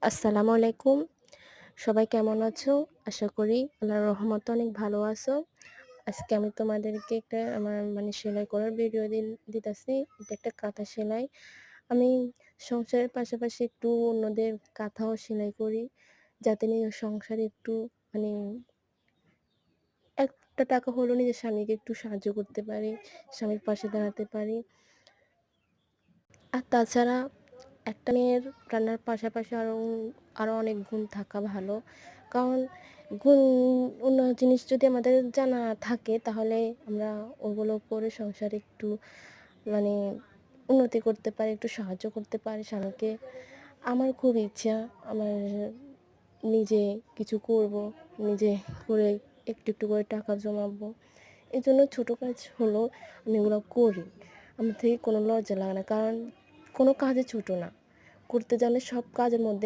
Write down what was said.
আসসালামু আলাইকুম। সবাই কেমন আছো? আশা করি আল্লাহর রহমতে অনেক ভালো আছো। আজকে আমি তোমাদেরকে একটা আমার সেলাই করার ভিডিও দিতেছি। এটা একটা কাঁথা সেলাই। আমি সংসারের পাশাপাশি একটু অন্যদের কাঁথাও সেলাই করি। যাতে নিজের সংসারে একটু মানে একটা টাকা হলেও নিজের স্বামীকে একটু সাহায্য করতে পারি, স্বামীর পাশে দাঁড়াতে পারি। আর তাছাড়া একটা মেয়ের রান্নার পাশাপাশি আরও অনেক গুণ থাকা ভালো। কারণ গুণ অন্য জিনিস যদি আমাদের জানা থাকে তাহলে আমরা ওগুলো করে সংসারে একটু মানে উন্নতি করতে পারি, একটু সাহায্য করতে পারি স্বামীকে। আমার খুব ইচ্ছা আমার নিজে কিছু করব, নিজে করে একটু একটু করে টাকা জমাবো। এজন্য ছোটো কাজ হলেও আমি এগুলো করি। আমার থেকে কোনো লজ্জা লাগে না, কারণ কোনো কাজই ছোটো না। করতে জানলে সব কাজের মধ্যে